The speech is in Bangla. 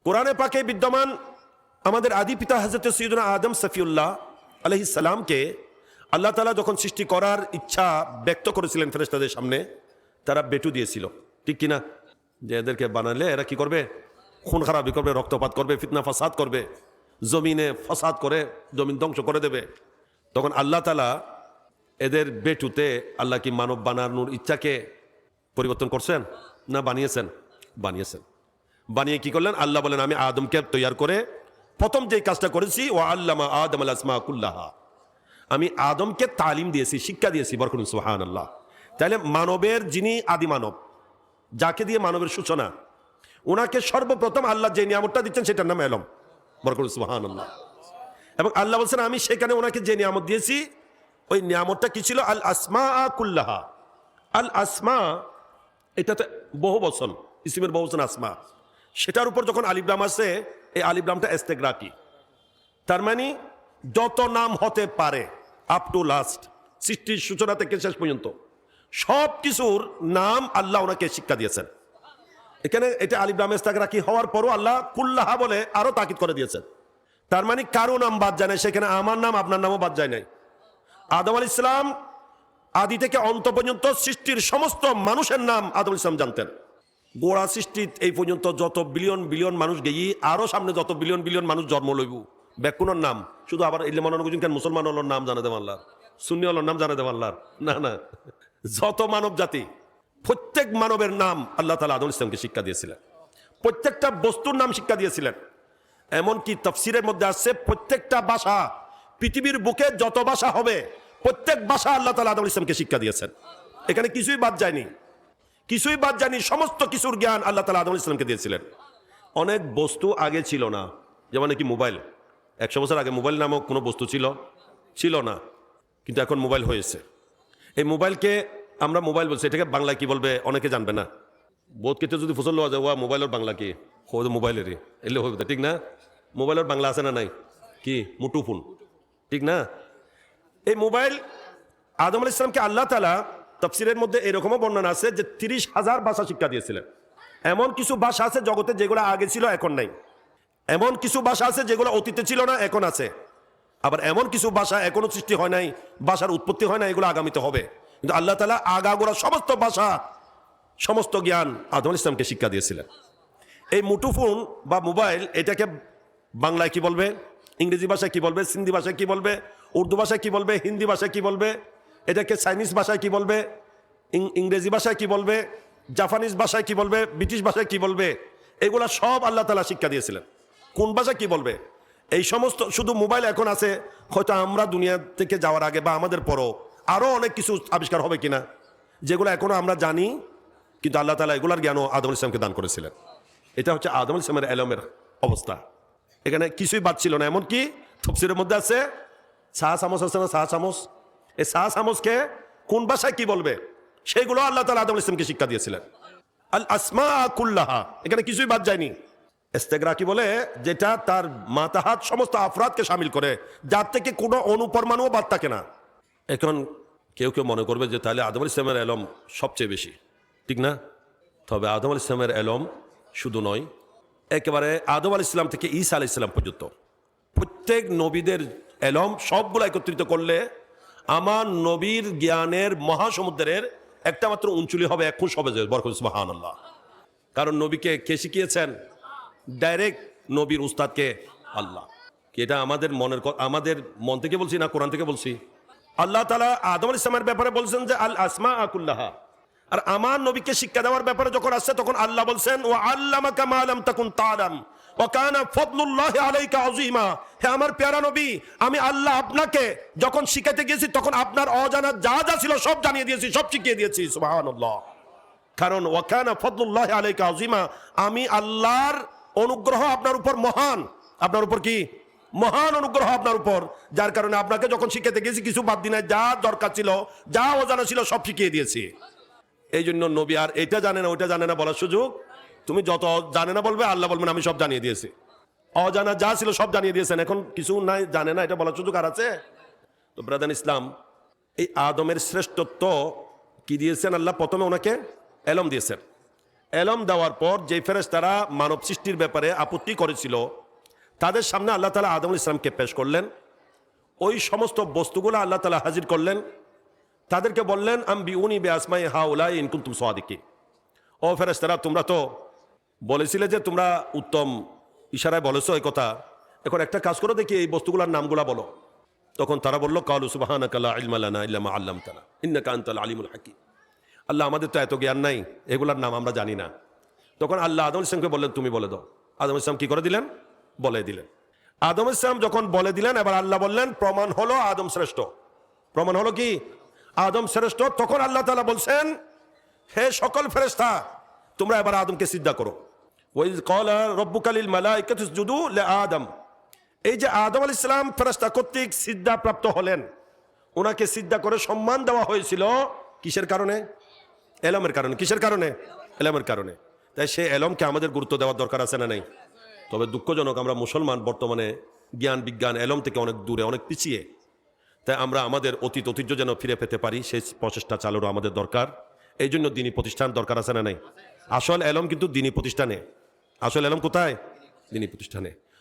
কোরআনে পাকে বিদ্যমান আমাদের আদি পিতা হযরত সৈয়দনা আদম সফিউল্লাহ আলাইহিস সালামকে আল্লাহ তাআলা যখন সৃষ্টি করার ইচ্ছা ব্যক্ত করেছিলেন ফেরেশতাদের সামনে, তারা বেটু দিয়েছিল, ঠিক কিনা? যে এদেরকে বানালে এরা কি করবে? খুন খারাপি করবে, রক্তপাত করবে, ফিতনা ফাসাদ করবে, জমিনে ফাসাদ করে জমিন ধ্বংস করে দেবে। তখন আল্লাহ তাআলা এদের বেটুতে আল্লাহ কি মানব বানানোর ইচ্ছাকে পরিবর্তন করছেন না বানিয়েছেন? বানিয়েছেন। বানিয়ে কি করলেন? আল্লাহ বলেন আমি আদমকে তৈয়ার করে প্রথম যে কাজটা করেছি, ও আল্লামা আদম আল আসমা কুল্লাহা, আমি আদমকে তালিম দিয়েছি, শিক্ষা দিয়েছি। বরকত সুবহানাল্লাহ। তাহলে মানবের যিনি আদি মানব, যাকে দিয়ে মানবের সূচনা, ওনাকে সর্বপ্রথম আল্লাহ যে নিয়ামতটা দিচ্ছেন সেটার নাম এলম। বরকত সুবহানাল্লাহ। এবং আল্লাহ বলছেন আমি সেখানে ওনাকে যে নিয়ামত দিয়েছি, ওই নিয়ামতটা কি ছিল? আল আসমা কুল্লাহা। আল আসমা এটাতে বহু বচন, ইসমের বহু বচন আসমা। সেটার উপর যখন আলিফলাম আছে, এই আলিফলামটা ইস্তেগরাকি, তার মানে যত নাম হতে পারে আপ টু লাস্ট, সৃষ্টির সূচনা থেকে শেষ পর্যন্ত সব কিছুর নাম আল্লাহ ওনাকে শিক্ষা দিয়েছেন। এখানে এটা আলিফলাম ইস্তেগরাকি হওয়ার পরও আল্লাহ কুল্লাহা বলে আরো তাকিদ করে দিয়েছেন। তার মানে কারো নাম বাদ যায় না, সেখানে আমার নাম আপনার নামও বাদ যায় নাই। আদম আলাইহিস সালাম আদি থেকে অন্ত পর্যন্ত সৃষ্টির সমস্ত মানুষের নাম আদম আলাইহিস সালাম জানতেন। গোড়া সৃষ্টি এই পর্যন্ত যত বিলিয়ন বিলিয়ন মানুষ গেই, আরো সামনে যত বিলিয়ন বিলিয়ন মানুষ জন্ম লইব, ব্যাকুণর নাম শুধু আবার এলে মনে করছেন কেন মুসলমান হলোর নাম জানা দেব আল্লাহ, সুন্নি হলোর নাম জানা দেব আল্লাহ? না না, যত মানব জাতি প্রত্যেক মানবের নাম আল্লাহ তাআলা আদম আলাইহিস সালামকে শিক্ষা দিয়েছিলেন। প্রত্যেকটা বস্তুর নাম শিক্ষা দিয়েছিলেন। এমনকি তাফসীরের মধ্যে আসছে প্রত্যেকটা ভাষা, পৃথিবীর বুকে যত ভাষা হবে প্রত্যেক ভাষা আল্লাহ তাআলা আদম আলাইহিস সালামকে শিক্ষা দিয়েছেন। এখানে কিছুই বাদ যায়নি, কিছুই বাদ যায়নি, সমস্ত কিছুর জ্ঞান আল্লাহ তাআলা আদম আলাইহিস সালামকে দিয়েছিলেন। অনেক বস্তু আগে ছিল না, যেমন কি মোবাইল। 100 বছর আগে মোবাইল নামক কোনো বস্তু ছিল না, কিন্তু এখন মোবাইল হয়েছে। এই মোবাইলকে আমরা মোবাইল বলছি, এটাকে বাংলা কি বলবে অনেকে জানবে না। বোধ ক্ষেত্রে যদি ফসল লওয়া যায়, ওয়া মোবাইলের বাংলা কি? মোবাইলেরই এলে হবে, ঠিক না? মোবাইলের বাংলা আছে না নাই? কি? মুঠোফোন, ঠিক না? এই মোবাইল আদম আলাইহিস সালামকে আল্লাহ তাআলা তাফসীরের মধ্যে এরকমও বর্ণনা আছে যে 30,000 ভাষা শিক্ষা দিয়েছিলেন। এমন কিছু ভাষা আছে জগতে যেগুলো আগে ছিল এখন নাই, এমন কিছু ভাষা আছে যেগুলো অতীতে ছিল না এখন আছে, আবার এমন কিছু ভাষা এখনো সৃষ্টি হয় নাই, ভাষার উৎপত্তি হয় না, এগুলো আগামীতে হবে। কিন্তু আল্লাহ তাআলা আগাগোড়া সমস্ত ভাষা, সমস্ত জ্ঞান আদম আলাইহিস সালামকে শিক্ষা দিয়েছিলেন। এই মুঠোফোন বা মোবাইল, এটাকে বাংলায় কি বলবে, ইংরেজি ভাষায় কি বলবে, সিন্ধি ভাষায় কি বলবে, উর্দু ভাষায় কি বলবে, হিন্দি ভাষায় কি বলবে, এটাকে চাইনিজ ভাষায় কি বলবে, ইংরেজি ভাষায় কি বলবে, জাপানিজ ভাষায় কি বলবে, ব্রিটিশ ভাষায় কি বলবে, এগুলা সব আল্লাহ তাআলা শিক্ষা দিয়েছিলেন। কোন ভাষা কি বলবে এই সমস্ত, শুধু মোবাইল এখন আছে, হয়তো আমরা দুনিয়া থেকে যাওয়ার আগে বা আমাদের পরও আরো অনেক কিছু আবিষ্কার হবে কিনা, যেগুলো এখনো আমরা জানি, কিন্তু আল্লাহ তাআলা এগুলার জ্ঞানও আদম আলাইহিস সালামকে দান করেছিলেন। এটা হচ্ছে আদম আলাইহিস সালামের এলমের অবস্থা। এখানে কিছুই বাদ ছিল না। এমনকি তাফসীরের মধ্যে আছে চা চামচ আছে না, চা চামচ, এই চা চামচকে কোন ভাষায় কি বলবে সেগুলো আল্লাহ তাআলা আদম আলাইহিস সালামকে শিক্ষা দিয়েছিলেন। আল আসমা কুল্লাহা, এখানে কিছুই বাদ যায়নি। ইস্তেগরাকি বলে যেটা তার মাতাহাত সমস্ত আফরাদকে শামিল করে, যার থেকে কোনো অনুপরমাণুও বাদ থাকে না। এখন কেউ কেউ মনে করবে যে তাহলে আদম আলাইহিস সালামের এলম সবচেয়ে বেশি, ঠিক না? তবে আদম আলাইহিস সালামের এলম শুধু নয়, একেবারে আদম আলাইহিস সালাম থেকে ঈসা আলাইহিস সালাম পর্যন্ত প্রত্যেক নবীদের এলম সবগুলো একত্রিত করলে আমার নবীর জ্ঞানের মহাসমুদ্রের একটা মাত্র উঞ্চুলি হবে, এক খুশ হবে যে। বরকত সুবহানাল্লাহ। কারণ নবীকে কে শিখিয়েছেন? ডাইরেক্ট নবীর উস্তাদকে আল্লাহ। কি এটা আমাদের আমাদের মন থেকে বলছি না কোরআন থেকে বলছি? আল্লাহ তাআলা আদম আলাইহিস সালামের ব্যাপারে বলছেন যে আল আসমা কুল্লাহা, আর আমার নবীকে শিক্ষা দেওয়ার ব্যাপারে যখন আসছে তখন আল্লাহ বলছেন ওয়া আল্লামাকা মা লাম তাকুন তাআলাম ওয়া কানা ফাদলুল্লাহি আলাইকা আযীমা। হে আমার প্যারা নবী, আমি আল্লাহ আপনাকে যখন শিখাতে গিয়েছি তখন আপনার অজানা যা যা ছিল সব জানিয়ে দিয়েছি, সব শিখিয়ে দিয়েছি। সুবহানাল্লাহ। কারণ ওয়া কানা ফাদলুল্লাহি আলাইকা আযীমা, আমি আল্লাহর অনুগ্রহ আপনার উপর মহান। আপনার উপর কি? মহান অনুগ্রহ আপনার উপর, যার কারণে আপনাকে যখন শিখাতে গিয়েছি কিছু বাদ দিই নাই, যা দরকার ছিল, যা অজানা ছিল সব শিখিয়ে দিয়েছি। এই জন্য নবী আর এটা জানে না ওইটা জানে না বলার সুযোগ, তুমি যত জানে না বলবে, আল্লাহ বলবেন আমি সব জানিয়ে দিয়েছি। অজানা যা ছিল সব জানিয়ে দিয়েছেন, এখন কিছু নাই, জানে না, এটা বলার সুযোগ আর আছে? তো ব্রাদার ইসলাম, এই আদমের শ্রেষ্ঠত্ব কি দিয়েছেন আল্লাহ? প্রথমে ওনাকে এলম দিয়েছেন। এলম দেওয়ার পর যে ফেরেশতারা মানব সৃষ্টির ব্যাপারে আপত্তি করেছিল তাদের সামনে আল্লাহ তাআলা আদম আলাইহিস সালামকে পেশ করলেন। ওই সমস্ত বস্তুগুলো আল্লাহ তাআলা হাজির করলেন। তাদেরকে বললেন আম্বিউনি বিআসমাই হাউলাই ইন কুনতুম সাদিকিন। ও ফেরেশতারা, তোমরা তো বলেছিলে যে তোমরা উত্তম ইশারায় বলেছো এই কথা, এখন একটা কাজ করো দেখি এই বস্তুগুলোর নামগুলা বলো। তখন তারা বলল কালু সুবহানাকা লা ইলমা লানা ইল্লা মা আল্লামতানা ইন্নাকা আনতাল আলিমুল হাকিম। আল্লাহ, আমাদের তো এত জ্ঞান নাই, এগুলার নাম আমরা জানি না। তখন আল্লাহ আদম আলাইহিস সালামকে বললেন তুমি বলে দাও। আদম আলাইহিস সালাম কি করে দিলেন? বলে দিলেন। আদম আলাইহিস সালাম যখন বলে দিলেন, এবার আল্লাহ বললেন প্রমাণ হলো আদম শ্রেষ্ঠ। প্রমাণ হলো কি? আদম শ্রেষ্ঠ। তখন আল্লাহ তাআলা বলছেন, হে সকল ফেরেশতা, তোমরা এবার আদমকে সিজদা করো। ওয়াইজ ক্বালা রাব্বুকা লিল মালাইকাতি ইসজুদু লিআদম। এই যে আদম আলাইহিস সালাম ফেরেশতা কর্তৃক সিজদা প্রাপ্ত হলেন, ওনাকে সিজদা করে সম্মান দেওয়া হয়েছিল কিসের কারণে? এলমের কারণে। কিসের কারণে? এলমের কারণে। তাই সে এলমকে আমাদের গুরুত্ব দেওয়ার দরকার আছে না নাই? তবে দুঃখজনক, আমরা মুসলমান বর্তমানে জ্ঞান বিজ্ঞান এলম থেকে অনেক দূরে, অনেক পিছিয়ে। তাই আমরা আমাদের অতীত ঐতিহ্য যেন ফিরে পেতে পারি, সেই প্রচেষ্টা চালানো আমাদের দরকার। এই জন্য দিনী প্রতিষ্ঠান দরকার আছে না নাই? আসল এলম কিন্তু দিনী প্রতিষ্ঠানে। আসল এলম কোথায়? দিনী প্রতিষ্ঠানে।